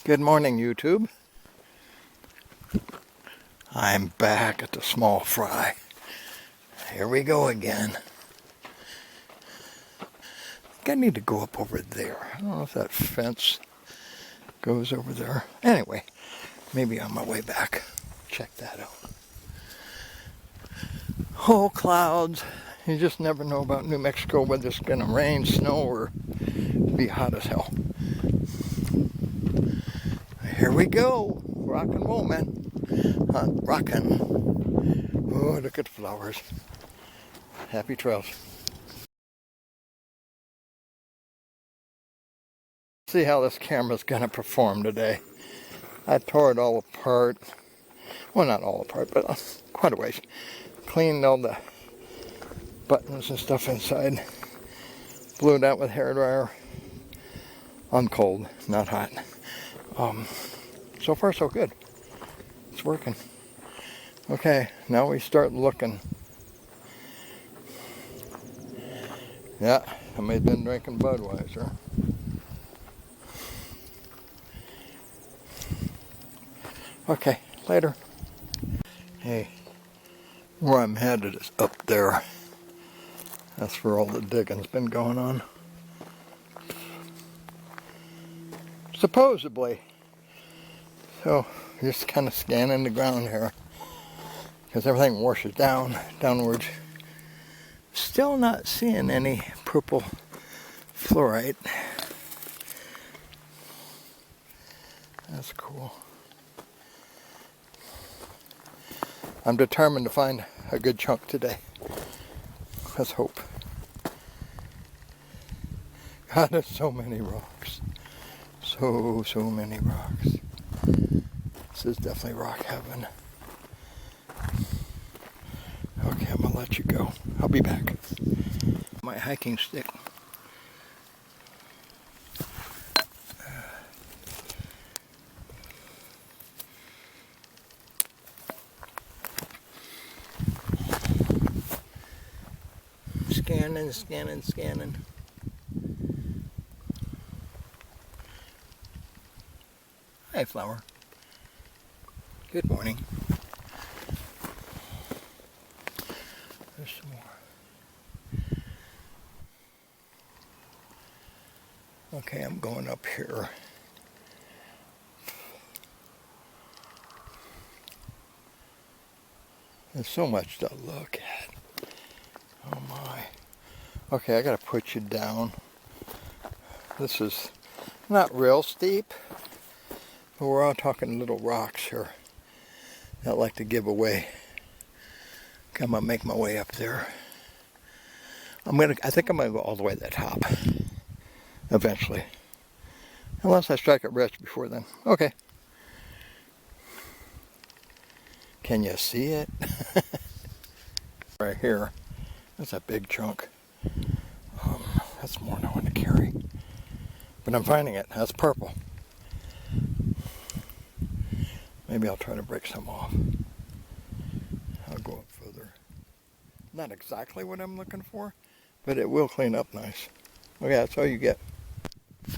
Good morning, YouTube. I'm back at the small fry. Here we go again. I think I need to go up over there. I don't know if that fence goes over there. Anyway, maybe on my way back. Check that out. Oh, clouds. You just never know about New Mexico, whether it's going to rain, snow, or be hot as hell. Here we go. Rock and roll, man. Rockin'. Oh, look at the flowers. Happy trails. See how this camera's gonna perform today. I tore it all apart. Well, not all apart, but quite a ways. Cleaned all the buttons and stuff inside. Blew it out with a hairdryer. I'm cold, not hot. So far so good. It's working. Okay, now we start looking. Yeah, somebody's been drinking Budweiser. Okay, later. Hey, where I'm headed is up there. That's where all the digging's been going on. Supposedly. So, just kind of scanning the ground here. Because everything washes downwards. Still not seeing any purple fluorite. That's cool. I'm determined to find a good chunk today. Let's hope. God, there's so many rocks. So many rocks. This is definitely rock heaven. Okay, I'm gonna let you go. I'll be back. My hiking stick. Scanning. Hi, flower. Good morning. There's some more. Okay, I'm going up here. There's so much to look at. Oh my. Okay, I gotta put you down. This is not real steep, but we're all talking little rocks here that like to give away. Okay, I'm gonna make my way up there. I think I'm gonna go all the way to the top eventually, unless I strike it rich before then. Okay. Can you see it? Right here. That's a big chunk. That's more than I want to carry. But I'm finding it. That's purple. Maybe I'll try to break some off. I'll go up further. Not exactly what I'm looking for, but it will clean up nice. Okay, that's all you get.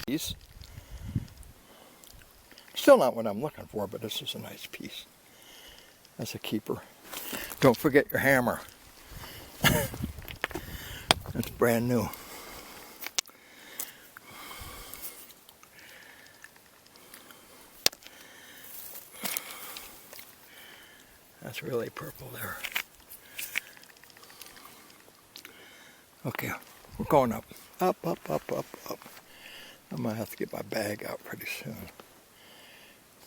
Piece. Still not what I'm looking for, but this is a nice piece. That's a keeper. Don't forget your hammer. It's brand new. That's really purple there. Okay, we're going up. Up. I might have to get my bag out pretty soon.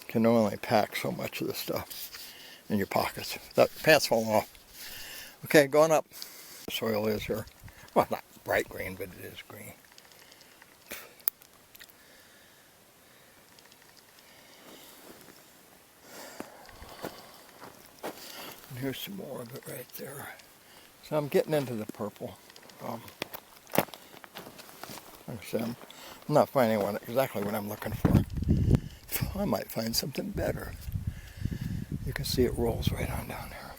Can only pack so much of this stuff in your pockets. That pants falling off. Okay, going up. The soil is here. Well, not bright green, but it is green. And here's some more of it right there. So I'm getting into the purple. Like I said, I'm not finding exactly what I'm looking for. I might find something better. You can see it rolls right on down here.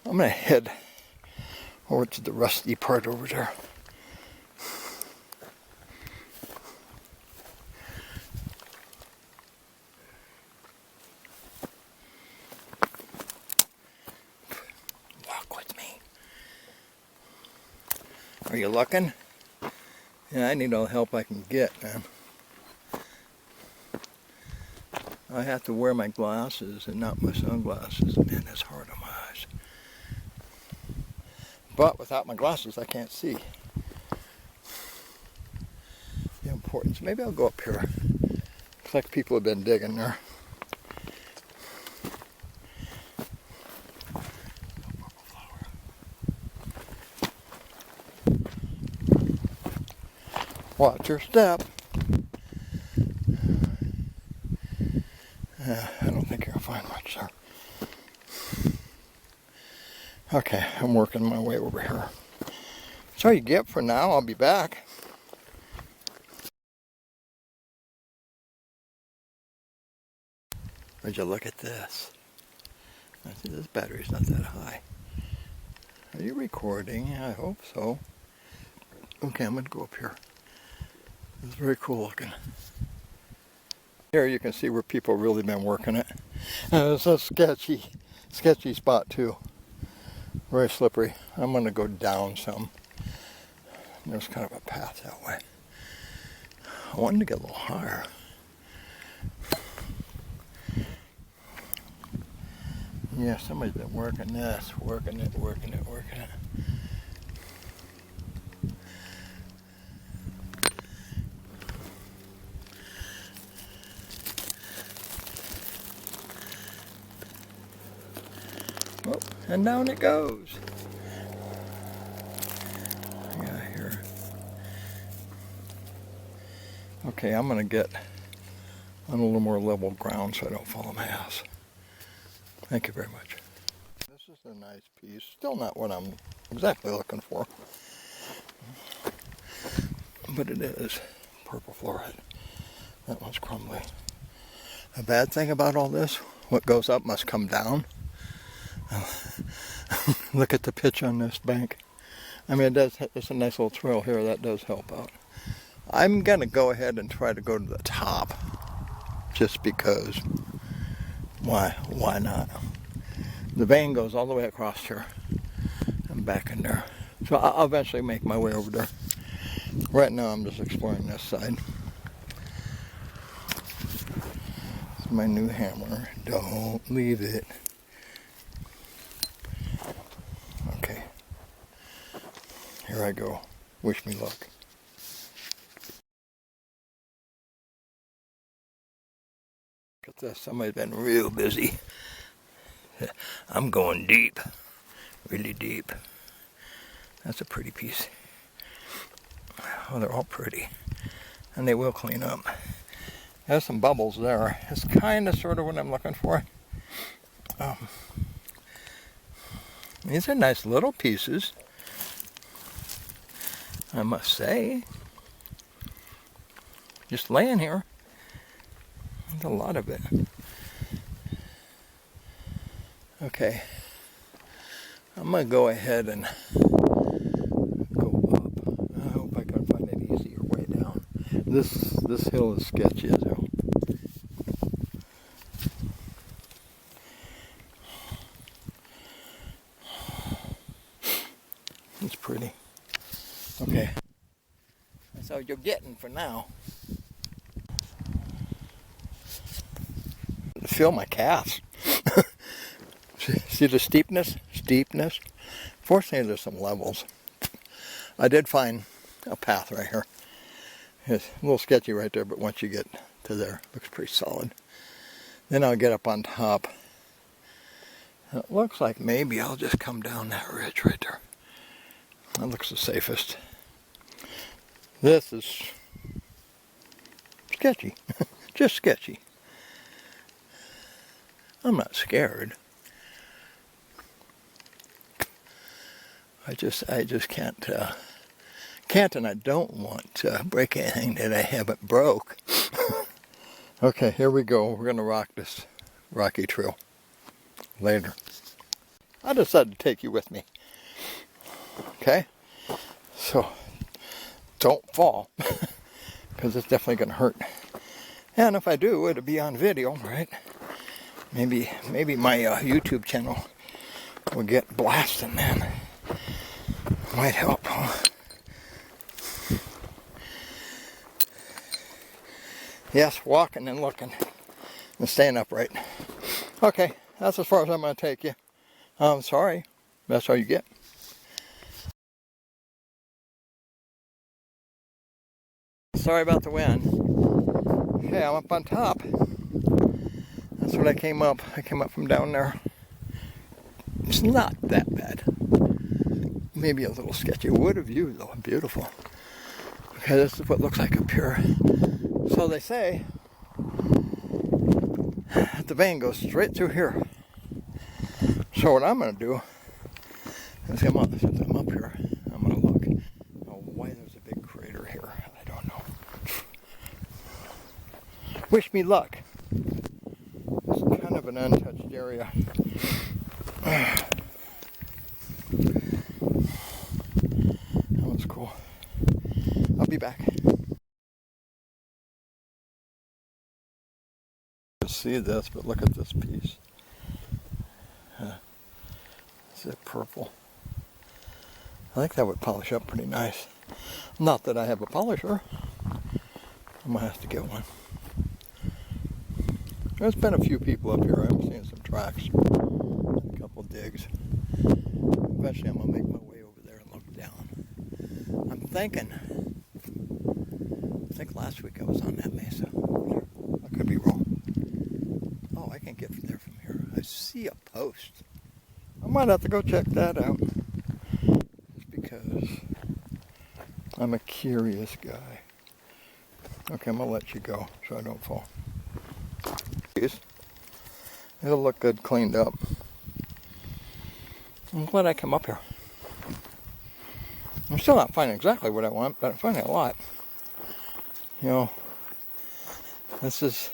I'm going to head over to the rusty part over there. Are you looking? Yeah, I need all the help I can get, man. I have to wear my glasses and not my sunglasses. Man, it's hard on my eyes. But without my glasses, I can't see. The importance. Maybe I'll go up here. Looks like people have been digging there. Watch your step. I don't think you'll find much there. Okay, I'm working my way over here. That's all you get for now. I'll be back. Would you look at this? I see this battery's not that high. Are you recording? Yeah, I hope so. Okay, I'm going to go up here. It's very cool looking. Here you can see where people really been working it. And it's a sketchy spot too. Very slippery. I'm going to go down some. There's kind of a path that way. I wanted to get a little higher. Yeah, somebody's been working this, working it. Oh, and down it goes. Yeah, here. Okay, I'm gonna get on a little more level ground so I don't fall on my ass. Thank you very much. This is a nice piece. Still not what I'm exactly looking for. But it is purple fluorite. That one's crumbly. A bad thing about all this, what goes up must come down. Look at the pitch on this bank. I mean, it's a nice little trail here. That does help out. I'm going to go ahead and try to go to the top. Just because. Why not? The vein goes all the way across here and back in there. So I'll eventually make my way over there. Right now I'm just exploring this side. This is my new hammer. Don't leave it. Okay. Here I go. Wish me luck. Look at this. Somebody's been real busy. I'm going deep. Really deep. That's a pretty piece. Oh, they're all pretty. And they will clean up. There's some bubbles there. It's kind of sort of what I'm looking for. These are nice little pieces, I must say. Just laying here. There's a lot of it. Okay. I'm going to go ahead and go up. I hope I can find an easier way down. This hill is sketchy as hell. It's pretty. Okay. That's all you're getting for now. Feel my calves. See the steepness? Fortunately, there's some levels. I did find a path right here. It's a little sketchy right there, but once you get to there, it looks pretty solid. Then I'll get up on top. It looks like maybe I'll just come down that ridge right there. That looks the safest. This is sketchy. Just sketchy. I'm not scared. I just can't and I don't want to break anything that I haven't broke. Okay, here we go. We're gonna rock this rocky trail later. I decided to take you with me. Okay, so don't fall, because it's definitely gonna hurt. And if I do, it'll be on video, right? Maybe my YouTube channel will get blasted, man. Might help, huh? Yes, walking and looking and staying upright. Okay, that's as far as I'm going to take you. I'm sorry. That's all you get. Sorry about the wind. Okay, I'm up on top. That's what I came up. I came up from down there. It's not that bad. Maybe a little sketchy. What a view though, beautiful. Okay, this is what it looks like up here. So they say the vein goes straight through here. So what I'm going to do is since I'm up here, I'm going to look. Oh, why there's a big crater here, I don't know. Wish me luck. It's kind of an untouched area. That one's cool. I'll be back. You see this, but look at this piece. Is it purple? I think that would polish up pretty nice. Not that I have a polisher. I might have to get one. There's been a few people up here. I'm seeing some tracks. A couple digs. Eventually I'm going to make my way over there and look down. I'm thinking, I think last week I was on that mesa. I could be wrong. Oh, I can't get there from here. I see a post. I might have to go check that out. Just because I'm a curious guy. Okay, I'm going to let you go so I don't fall. It'll look good cleaned up. I'm glad I came up here. I'm still not finding exactly what I want, but I'm finding a lot. You know, this is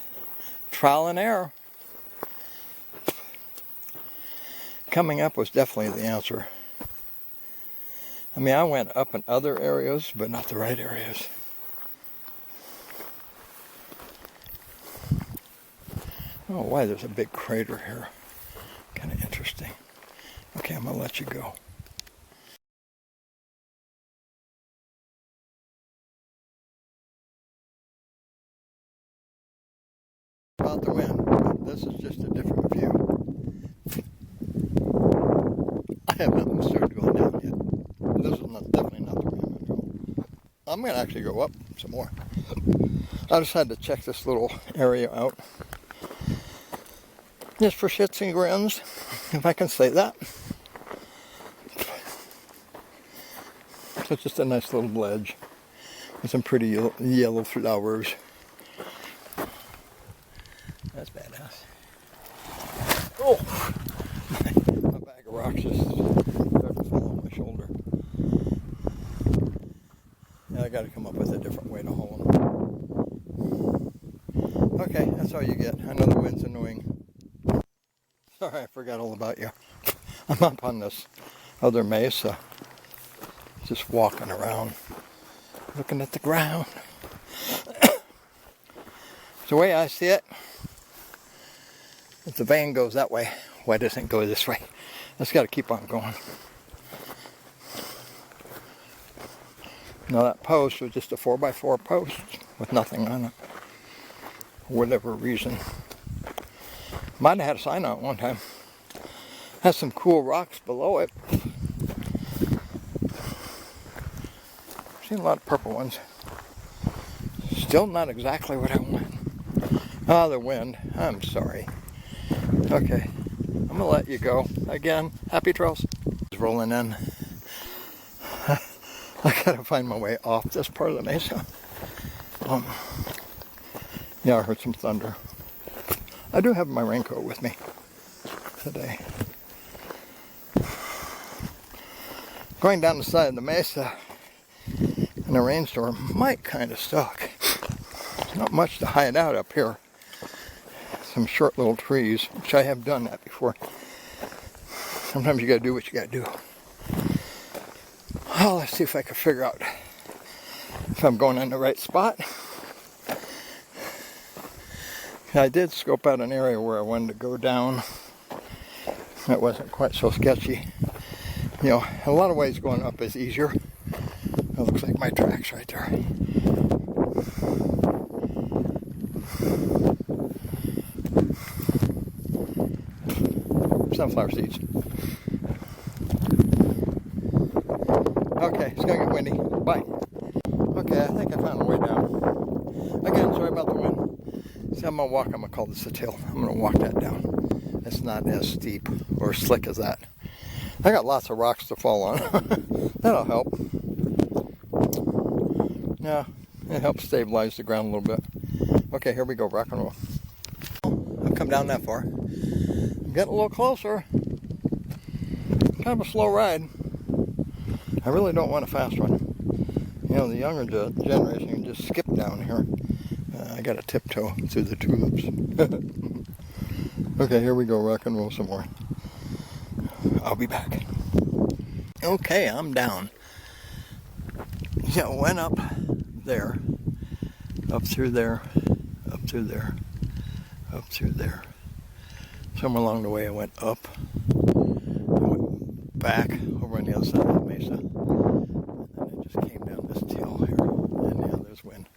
trial and error. Coming up was definitely the answer. I mean, I went up in other areas, but not the right areas. Oh, why there's a big crater here. Kind of interesting. Okay, I'm going to let you go. About the wind, but this is just a different view. I have not started going down yet. This is definitely not the way I'm going to go. I'm going to actually go up some more. I decided to check this little area out. Just for shits and grins, if I can say that. So it's just a nice little ledge with some pretty yellow flowers. That's badass. Oh! My bag of rocks just started to fall on my shoulder. Now I got to come up with a different way to haul them. Okay, that's all you get. I know the wind's annoying. Sorry, I forgot all about you. I'm up on this other mesa, just walking around, looking at the ground. The way I see it, if the vein goes that way, why doesn't it go this way? It's got to keep on going. Now that post was just a 4x4 post with nothing on it, for whatever reason. Might have had a sign on it one time. Has some cool rocks below it. Seen a lot of purple ones. Still not exactly what I want. Ah, the wind. I'm sorry. Okay, I'm gonna let you go. Again, happy trails. Rolling in. I gotta find my way off this part of the mesa. Yeah, I heard some thunder. I do have my raincoat with me today. Going down the side of the mesa in a rainstorm might kind of suck. Not much to hide out up here. Some short little trees, which I have done that before. Sometimes you gotta do what you gotta do. Oh, let's see if I can figure out if I'm going in the right spot. I did scope out an area where I wanted to go down. That wasn't quite so sketchy. You know, in a lot of ways going up is easier. It looks like my tracks right there. sunflower seeds. Okay, it's gonna get windy. Bye. Okay, I think I found a way down. Again, sorry about the wind. See, I'm gonna call this a hill. I'm gonna walk that down. It's not as steep or slick as that. I got lots of rocks to fall on. That'll help. Yeah, it helps stabilize the ground a little bit. Okay, here we go, rock and roll. I've come down that far. I'm getting a little closer. Kind of a slow ride. I really don't want a fast one. You know, the younger generation can just skip down here. I got to tiptoe through the tulips. Okay, here we go, rock and roll some more. I'll be back. Okay, I'm down. Yeah, went up there, up through there, up through there, up through there. Somewhere along the way I went up, I went back over on the other side of the mesa, and then it just came down this hill here, and now there's wind.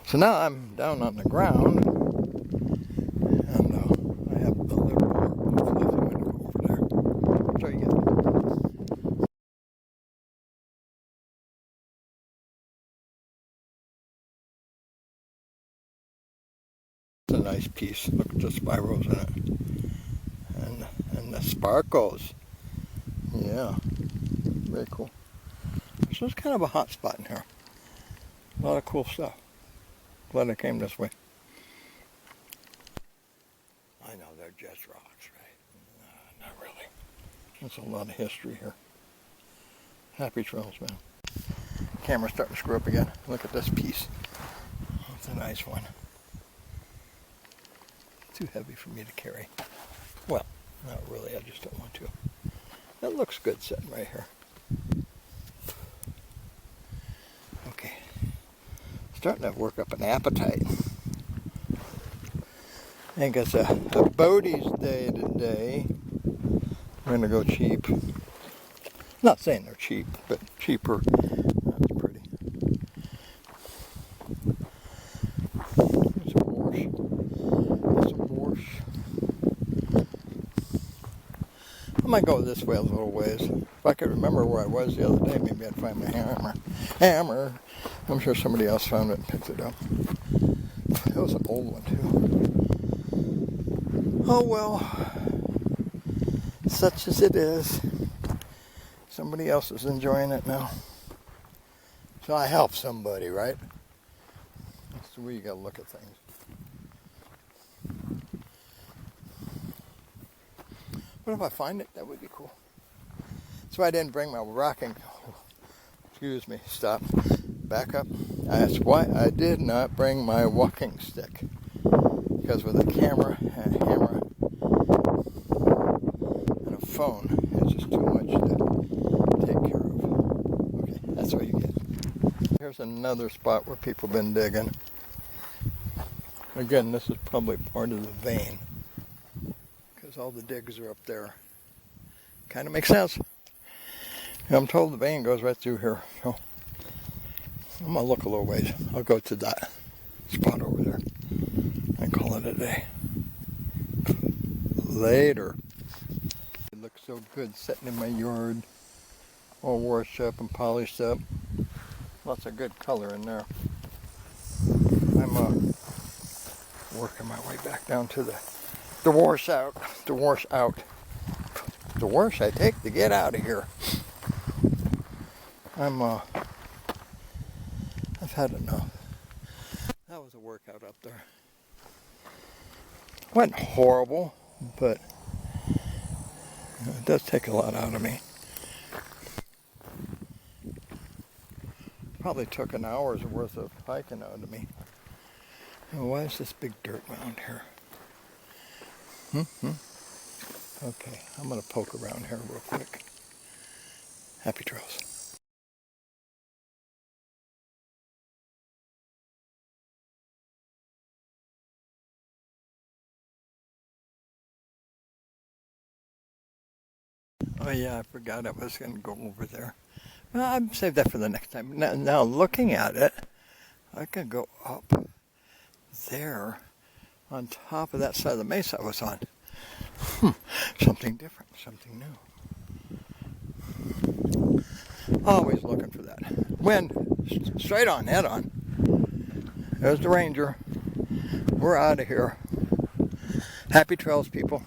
So now I'm down on the ground, and I have a little more fluffy wind over there. I'll show you again. It's a nice piece. Look at the spirals in it. And the sparkles. Yeah. Very cool. So it's kind of a hot spot in here. A lot of cool stuff. Glad I came this way. I know they're just rocks, right? Not really. There's a lot of history here. Happy trails, man. Camera's starting to screw up again. Look at this piece. That's a nice one. Too heavy for me to carry. Well, not really, I just don't want to. That looks good sitting right here. Okay. Starting to work up an appetite. I think it's a Bodie's day today. We're going to go cheap. Not saying they're cheap, but cheaper. That's pretty. There's a marsh. There's a marsh. I might go this way a little ways. If I could remember where I was the other day, maybe I'd find my hammer. I'm sure somebody else found it and picked it up. It was an old one too. Oh well, such as it is. Somebody else is enjoying it now. So I help somebody, right? That's the way you gotta look at things. What if I find it? That would be cool. That's why I didn't bring my rocking. Excuse me, stop. Back up. I asked why I did not bring my walking stick. Because with a camera and a hammer and a phone, it's just too much to take care of. Okay, that's what you get. Here's another spot where people have been digging. Again, this is probably part of the vein. Because all the digs are up there. Kind of makes sense. I'm told the vein goes right through here. So I'm going to look a little ways. I'll go to that spot over there and call it a day. Later. It looks so good sitting in my yard. All washed up and polished up. Lots of good color in there. I'm working my way back down to the washout. The washout. The wash I take to get out of here. I've had enough. That was a workout up there. Wasn't horrible, but it does take a lot out of me. Probably took an hour's worth of hiking out of me. Oh, why is this big dirt mound here? Okay, I'm going to poke around here real quick. Happy trails. Oh yeah, I forgot I was going to go over there. Well, I'll save that for the next time. Now looking at it, I can go up there on top of that side of the mesa I was on. Something different, something new. Always looking for that. Wind, straight on, head on. There's the ranger. We're out of here. Happy trails, people.